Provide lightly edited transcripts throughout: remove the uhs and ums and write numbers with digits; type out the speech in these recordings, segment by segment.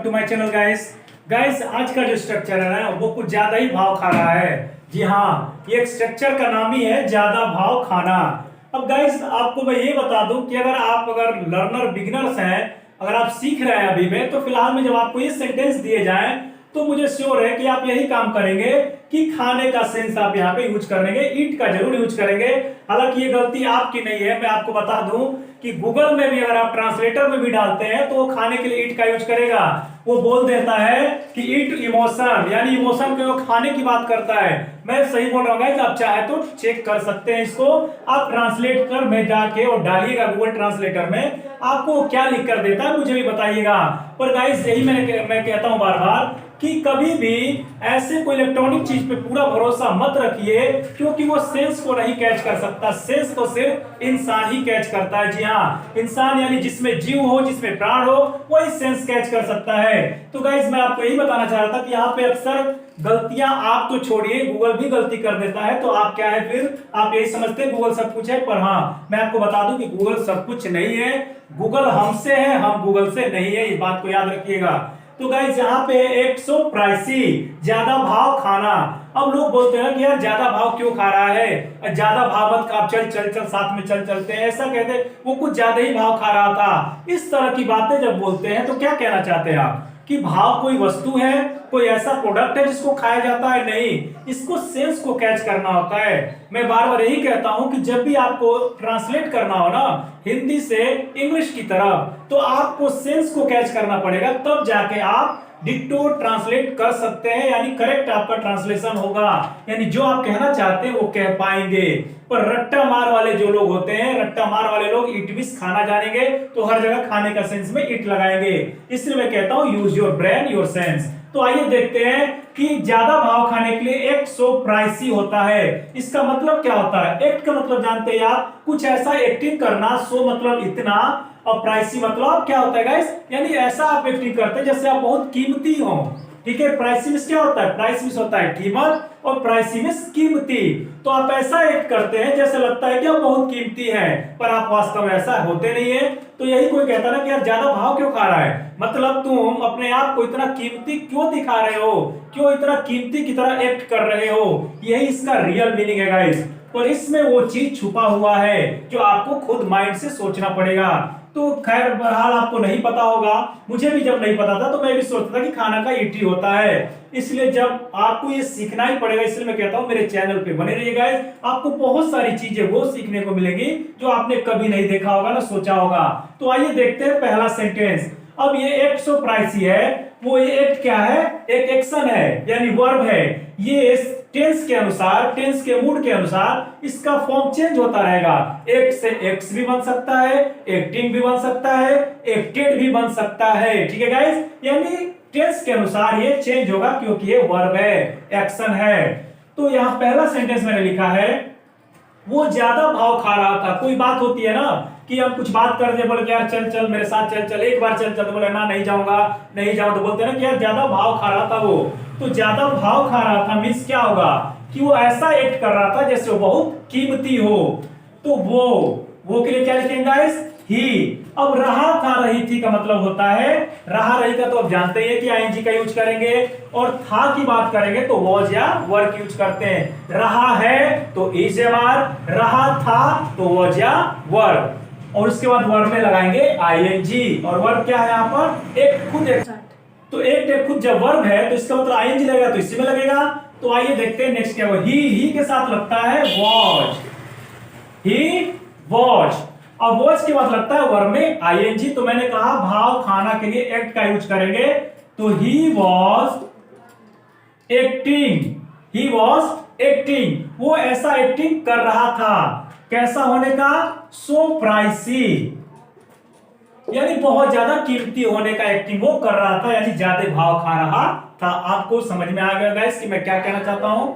To my channel guys आज का जो स्ट्रक्चर है ना वो कुछ ज्यादा ही भाव खा रहा है। जी हाँ, ये स्ट्रक्चर का नाम ही है ज्यादा भाव खाना। अब गाइस आपको मैं ये बता दूं कि अगर लर्नर बिगिनर्स हैं, अगर आप सीख रहे हैं अभी में, तो फिलहाल में जब आपको ये सेंटेंस दिए जाएं तो मुझे श्योर है कि आप यही काम करेंगे कि खाने का सेंस आप यहाँ पे यूज करेंगे, ईट का जरूर यूज करेंगे। हालांकि ये गलती आपकी नहीं है, मैं आपको बता दूं कि गूगल में भी अगर आप ट्रांसलेटर में भी डालते हैं तो वो खाने के लिए ईट का यूज करेगा। वो बोल देता है कि ईट इमोशन, यानी इमोशन के वो खाने की बात करता है। मैं सही बोल रहा हूँ, आप चाहे तो चेक कर सकते हैं इसको। आप ट्रांसलेटर में जाके और डालिएगा गूगल ट्रांसलेटर में, आपको क्या लिख कर देता है मुझे भी बताइएगा। पर गाइस यही मैं कहता हूँ बार बार कि कभी भी ऐसे कोई इलेक्ट्रॉनिक चीज पे पूरा भरोसा मत रखिए, क्योंकि वो सेंस को नहीं कैच कर सकता। सेंस को सिर्फ इंसान ही कैच करता है। जी हाँ, इंसान यानी जिसमें जीव हो, जिसमें प्राण हो, वही सेंस कैच कर सकता है। तो गाइस मैं आपको यही बताना चाह रहा था कि यहाँ पे अक्सर गलतियां आप तो छोड़िए, गूगल भी गलती कर देता है। तो आप क्या है, फिर आप यही समझते हैं गूगल सब कुछ है। पर हाँ, मैं आपको बता दूं कि गूगल सब कुछ नहीं है। गूगल हमसे है, हम गूगल से नहीं है, इस बात को याद रखिएगा। तो गाइस यहाँ पे एक्सो प्राइसी, ज्यादा भाव खाना। अब लोग बोलते हैं कि यार ज्यादा भाव क्यों खा रहा है, ज्यादा भाव मत खा, चल चल चल साथ में चल चलते हैं, ऐसा कहते हैं। वो कुछ ज्यादा ही भाव खा रहा था। इस तरह की बातें जब बोलते हैं तो क्या कहना चाहते हैं आप कि भाव कोई वस्तु है, कोई ऐसा प्रोडक्ट है जिसको खाया जाता है? नहीं, इसको सेंस को कैच करना होता है। मैं बार बार यही कहता हूं कि जब भी आपको ट्रांसलेट करना हो ना हिंदी से इंग्लिश की तरफ, तो आपको सेंस को कैच करना पड़ेगा, तब जाके आप डिक्टो ट्रांसलेट कर सकते हैं, यानी करेक्ट आपका ट्रांसलेशन होगा, यानी जो आप कहना चाहते हैं वो कह पाएंगे। पर रट्टा मार वाले जो लोग होते हैं, रट्टा मार वाले लोग ईट मिस खाना जानेंगे तो हर जगह खाने का सेंस में ईट लगाएंगे। इसलिए मैं कहता हूं use your brain your sense. तो आइए देखते हैं कि ज्यादा भाव खाने के लिए एक्ट सो प्राइसी होता है। इसका मतलब क्या होता है? एक्ट का मतलब जानते हैं आप, कुछ ऐसा एक्टिंग करना, सो मतलब इतना, और प्राइसी मतलब क्या होता है गाइस, यानी ऐसा आप एक्टिंग करते हैं जैसे आप बहुत कीमती हो। ठीक है, प्राइसी मींस क्या होता है? प्राइस मींस होता है कीमत और प्राइसी मींस कीमती। तो आप ऐसा एक्ट करते हैं जैसे लगता है कि आप बहुत कीमती हैं, पर आप वास्तव में ऐसा होते नहीं है। तो यही कोई कहता ना कि यार ज्यादा भाव क्यों खा रहा है, मतलब तुम अपने आप को इतना कीमती क्यों दिखा रहे हो, क्यों इतना कीमती की तरह एक्ट कर रहे हो। यही इसका रियल मीनिंग है गाइस। पर इसमें वो चीज छुपा हुआ है जो आपको खुद माइंड से सोचना पड़ेगा। तो खैर बहरहाल आपको नहीं पता होगा, मुझे भी जब नहीं पता था तो मैं भी सोचता था कि खाना का ईटी होता है। इसलिए जब आपको ये सीखना ही पड़ेगा, इसलिए मैं कहता हूं मेरे चैनल पे बने रहिए गाइस। आपको बहुत सारी चीजें वो सीखने को मिलेगी जो आपने कभी नहीं देखा होगा ना सोचा होगा। तो आइए देखते हैं पहला सेंटेंस। अब ये एक्ट सो प्राइसी है, वो ये एक्ट क्या है? एक एक्शन है, यानी वर्ब है। ये टेंस के अनुसार, टेंस के मूड के अनुसार इसका फॉर्म चेंज होता रहेगा। एक्ट से एक्स भी बन सकता है, एक्टिंग भी बन सकता है, एक्टेड भी बन सकता है। ठीक है गाइस, यानी टेंस के अनुसार ये चेंज होगा क्योंकि ये वर्ब है, एक्शन है। तो यहां पहला सेंटेंस मैंने लिखा है वो ज्यादा भाव खा रहा था। कोई बात होती है ना कि हम कुछ बात कर दे, बोले कि यार चल चल मेरे साथ चल चल, एक बार चल चल, तो बोले ना नहीं जाऊंगा, नहीं जाऊं, तो बोलते हैं ना कि यार ज्यादा भाव खा रहा था वो। तो ज्यादा भाव खा रहा था मींस क्या होगा कि वो ऐसा एक्ट कर रहा था जैसे वो बहुत कीमती हो। तो वो के लिए क्या लिखेंगे गाइस? ही। अब रहा था रही थी का मतलब होता है, रहा रही का तो आप जानते ही है कि आईएनजी का यूज करेंगे, और था की बात करेंगे तो वॉज या वर्क यूज करते हैं। रहा है तो इज या वर, रहा था तो वॉज या वर्क, और उसके बाद वर्ब में लगाएंगे आईएनजी। और वर्ब क्या है यहाँ पर? एक खुद एक। तो एक खुद जब वर्ब है तो इसका मतलब आईएनजी लगेगा तो इसी में लगेगा। तो आइए देखते हैं नेक्स्ट क्या हुआ। ही के साथ लगता है वॉज, ही वॉज। अब वॉच के बाद लगता है वर्ब में आईएनजी। तो मैंने कहा भाव खाना के लिए एक्ट का यूज करेंगे, तो he was acting, he was acting, वो ऐसा एक्टिंग कर रहा था। कैसा होने का? सो प्राइसी, यानी बहुत ज्यादा कीमती होने का एक्टिंग वो कर रहा था, यानी ज्यादा भाव खा रहा था। आपको समझ में आ गया गाइस कि मैं क्या कहना चाहता हूं?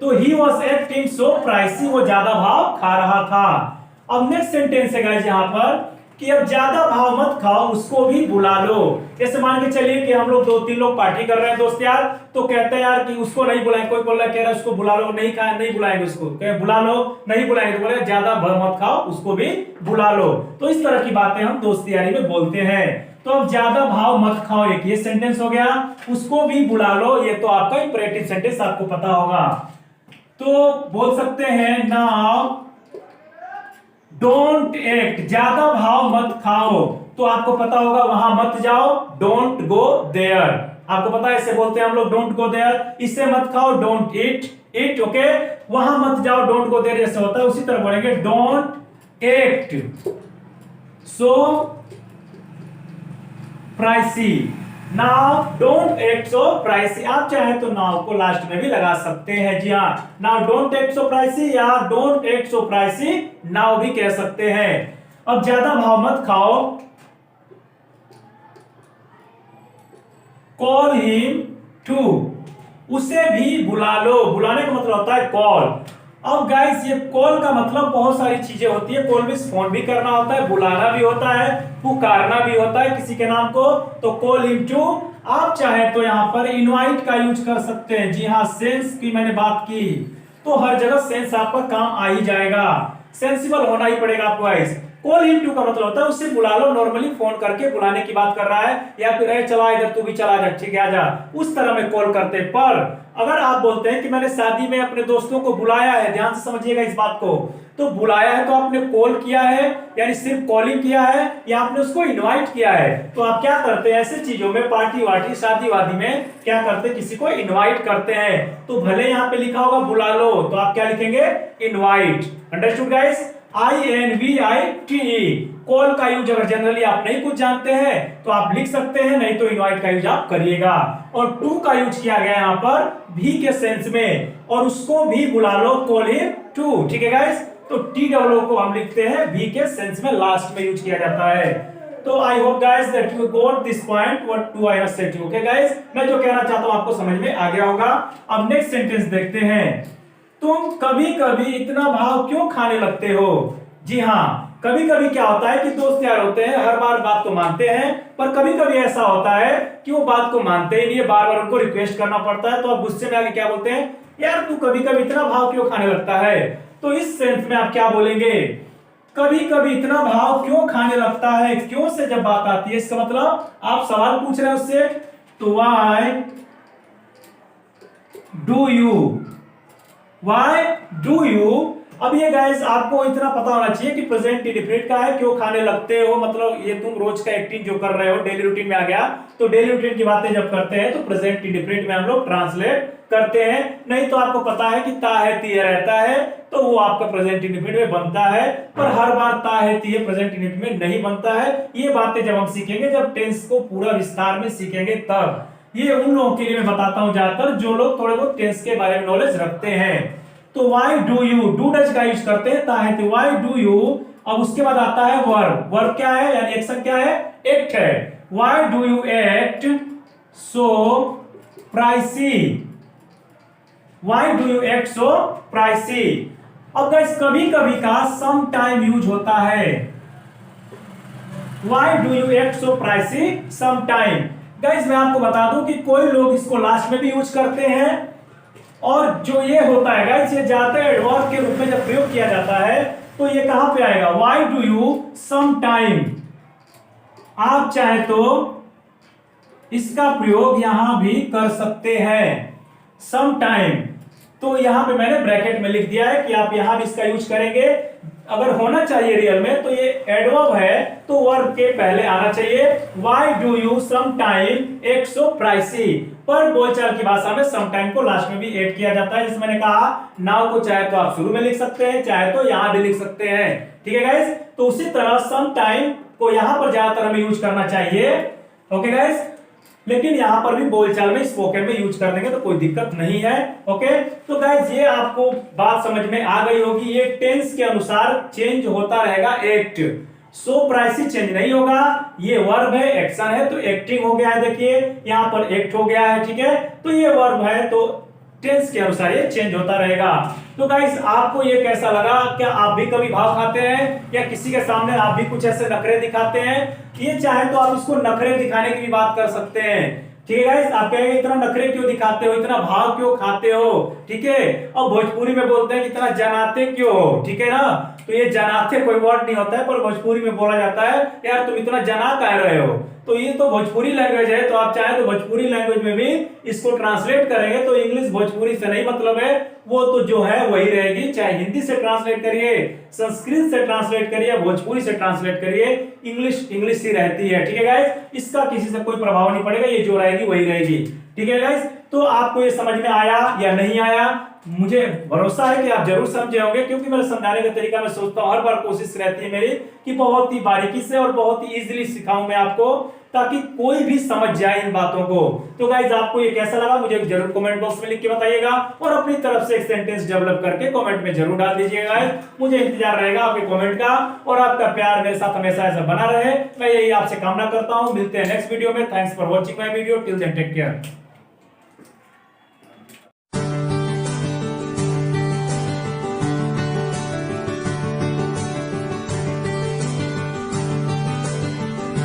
तो he was acting so pricey, वो ज्यादा भाव खा रहा था। अब नेक्स्ट सेंटेंस है गाइस यहाँ पर कि अब ज्यादा भाव मत खाओ, उसको भी बुला लो। जैसे मान के चलिए कि हम लोग 2-3 लोग पार्टी कर रहे हैं दोस्त यार, तो कहते हैं यार कि उसको नहीं बुलाएं, कोई बोल रहा है कह रहा है उसको बुला लो, नहीं खाए नहीं बुलाएंगे उसको, कहे बुला लो, नहीं बुलाएंगे, तो बोले ज्यादा भाव मत खाओ, उसको भी बुला लो। तो इस तरह की बातें हम दोस्ती यारी में बोलते हैं। तो अब ज्यादा भाव मत खाओ, एक ये सेंटेंस हो गया। उसको भी बुला लो, ये तो आपका इंपरेटिव सेंटेंस आपको पता होगा। तो बोल सकते हैं नाउ डोंट एक्ट, ज्यादा भाव मत खाओ। तो आपको पता होगा वहां मत जाओ, डोंट गो देयर। आपको पता है इसे बोलते हैं हम लोग डोंट गो देयर। इससे मत खाओ, डोंट ईट इट, ओके। वहां मत जाओ, डोंट गो देयर जैसे होता है उसी तरह बोलेंगे don't act so pricey. Now don't act so pricey, आप चाहे तो नाउ को लास्ट में भी लगा सकते हैं। जी हाँ, now don't act so pricey या don't act so pricey now भी कह सकते हैं। अब ज्यादा भाव मत खाओ, कॉल हिम टू, उसे भी बुला लो। बुलाने का मतलब होता है कॉल। अब गाइस ये कॉल का मतलब बहुत सारी चीजें होती है। कॉल में फोन भी करना होता है, बुलाना भी होता है, पुकारना भी होता है किसी के नाम को। तो कॉल हिम टू, आप चाहे तो यहाँ पर इनवाइट का यूज कर सकते हैं। जी हाँ, सेंस की मैंने बात की, तो हर जगह सेंस आपका काम आ ही जाएगा। सेंसिबल होना ही पड़ेगा आपको गाइस। कॉल हिम टू का मतलब होता है उससे बुला लो, नॉर्मली फोन करके बुलाने की बात कर रहा है, या फिर अरे चला इधर तू भी चला जा, ठीक है आजा, उस तरह में कॉल करते। पर अगर आप बोलते हैं कि मैंने शादी में अपने दोस्तों को बुलाया है, ध्यान से समझिएगा इस बात को, तो बुलाया है तो आपने कॉल किया है, यानी सिर्फ कॉलिंग किया है, या आपने उसको इनवाइट किया है। तो आप क्या करते हैं ऐसे चीजों में, पार्टी वार्टी शादी वादी में क्या करते हैं, किसी को इनवाइट करते हैं। तो भले यहाँ पे लिखा होगा बुला लो, तो आप क्या लिखेंगे, invite. Understood guys, INVITE। Call का यूज अगर जनरली आप नहीं कुछ जानते हैं तो आप लिख सकते हैं, नहीं तो इनवाइट का यूज आप करिएगा। और टू का यूज किया गया यहाँ पर भी के सेंस में, और उसको भी बुला लो, कॉल हिम टू, ठीक है गाइस। तो TOO को हम लिखते हैं भी के सेंस में, लास्ट में यूज किया जाता है। तो I hope guys that you got this point what do I have said to, okay guys. मैं जो कहना चाहता हूं आपको समझ में आ गया होगा। अब नेक्स्ट सेंटेंस देखते हैं। तुम कभी कभी इतना भाव क्यों खाने लगते हो। जी हाँ, कभी कभी क्या होता है कि दोस्त यार होते हैं, हर बार बात को मानते हैं, पर कभी कभी ऐसा होता है कि वो बात को मानते ही नहीं है, बार बार उनको रिक्वेस्ट करना पड़ता है। तो आप गुस्से में आके क्या बोलते हैं, यार तू कभी कभी इतना भाव क्यों खाने लगता है। तो इस सेंस में आप क्या बोलेंगे, कभी कभी इतना भाव क्यों खाने लगता है। क्यों से जब बात आती है, इसका मतलब आप सवाल पूछ रहे हैं उससे। तो why do you, Why do you। अब ये गाइस आपको इतना पता होना चाहिए कि प्रेजेंट इंडेफिनिट का है, क्यों खाने लगते हो, मतलब ये तुम रोज का एक्टिंग जो कर रहे हो, डेली रूटीन में आ गया। तो डेली रूटीन की बातें जब करते हैं तो प्रेजेंट इंडेफिनिट में हम लोग ट्रांसलेट करते हैं। नहीं तो आपको पता है कि ता है तीय रहता है, तो वो आपका प्रेजेंट इंडेफिनिट में बनता है। पर हर बार ता है तीय प्रेजेंट इंडेफिनिट में नहीं बनता है। ये बातें जब हम सीखेंगे, जब टेंस को पूरा विस्तार में सीखेंगे तब। ये उन लोगों के लिए मैं बताता हूं ज्यादातर जो लोग थोड़े बहुत टेंस के बारे में नॉलेज रखते हैं। तो why do you, do does का यूज करते हैं, ता है तो व्हाई डू यू। अब उसके बाद आता है वर्ब। वर्ब क्या है, यानी एक्शन क्या है, एक्ट है। Why do you act so pricey, why do you act so pricey. अब गाइस कभी कभी का सम टाइम यूज होता है। Why do you act so pricey some time. Guys मैं आपको बता दूं कि कोई लोग इसको लास्ट में भी यूज करते हैं, और जो ये होता है गाइस, ये ज्यादातर एडवर्ब के रूप में जब प्रयोग किया जाता है तो ये कहां पे आएगा, why do you some time. आप चाहे तो इसका प्रयोग यहां भी कर सकते हैं, सम टाइम। तो यहां पे मैंने ब्रैकेट में लिख दिया है कि आप यहां भी इसका यूज करेंगे। अगर होना चाहिए रियल में तो ये एडवर्ब है, तो वर्ब के पहले आना चाहिए। Why do you some time act so pricey. पर बोलचाल की भाषा में सम टाइम को लास्ट में भी ऐड किया जाता है। जैसे मैंने कहा, नाउ को चाहे तो आप शुरू में लिख सकते हैं, चाहे तो यहां भी लिख सकते हैं, ठीक है गाइस। तो उसी तरह सम टाइम को यहां पर ज्यादातर हमें यूज करना चाहिए, ओके गाइस। लेकिन यहां पर भी बोलचाल में स्पोकन में यूज कर देंगे तो कोई दिक्कत नहीं है, ओके। तो गाइस ये आपको बात समझ में आ गई होगी। ये टेंस के अनुसार चेंज होता रहेगा, एक्ट। सो प्राइसी चेंज नहीं होगा, ये वर्ब है, एक्शन है, तो एक्टिंग हो गया है। देखिए यहां पर एक्ट हो गया है, ठीक है। तो ये वर्ब है, तो टेंस के अनुसार ये चेंज होता रहेगा। तो गाइस आपको ये कैसा लगा, क्या आप भी कभी भाव खाते हैं, या किसी के सामने आप भी कुछ ऐसे नखरे दिखाते हैं। ये चाहे तो आप इसको नखरे दिखाने की भी बात कर सकते हैं, ठीक है गाइस। आप कहेंगे इतना नखरे क्यों दिखाते हो, इतना भाव क्यों खाते हो, ठीक है। और भोजपुरी में बोलते हैं इतना जनाते क्यों हो, ठीक है ना। तो ये जनाते कोई वर्ड नहीं होता है, पर भोजपुरी में बोला जाता है यार तुम इतना जना कह रहे हो। तो ये तो भोजपुरी लैंग्वेज है, तो आप चाहे तो भोजपुरी लैंग्वेज में भी इसको ट्रांसलेट करेंगे तो इंग्लिश भोजपुरी से नहीं मतलब है, वो तो जो है वही रहेगी। चाहे हिंदी से ट्रांसलेट करिए, संस्कृत से ट्रांसलेट करिए, भोजपुरी से ट्रांसलेट करिए, इंग्लिश इंग्लिश ही रहती है। ठीक है गाइस, इसका किसी से कोई प्रभाव नहीं पड़ेगा, ये जो रहेगी वही रहेगी। ठीक है गाइस, तो आपको ये समझ में आया या नहीं आया, मुझे भरोसा है कि आप जरूर समझे होंगे, क्योंकि मेरे समझाने का तरीका मैं सोचता हूं, हर बार कोशिश रहती है मेरी कि बहुत ही बारीकी से और बहुत ही इजीली सिखाऊं मैं आपको, ताकि कोई भी समझ जाए इन बातों को। तो गाइज आपको ये कैसा लगा मुझे जरूर कमेंट बॉक्स में लिख के बताइएगा, और अपनी तरफ से एक सेंटेंस डेवलप करके कमेंट में जरूर डाल दीजिएगा। मुझे इंतजार रहेगा आपके कमेंट का, और आपका प्यार मेरे साथ हमेशा ऐसा बना रहे, मैं यही आपसे कामना करता हूं। मिलते हैं नेक्स्ट वीडियो में। Thanks for watching my video, till then take care.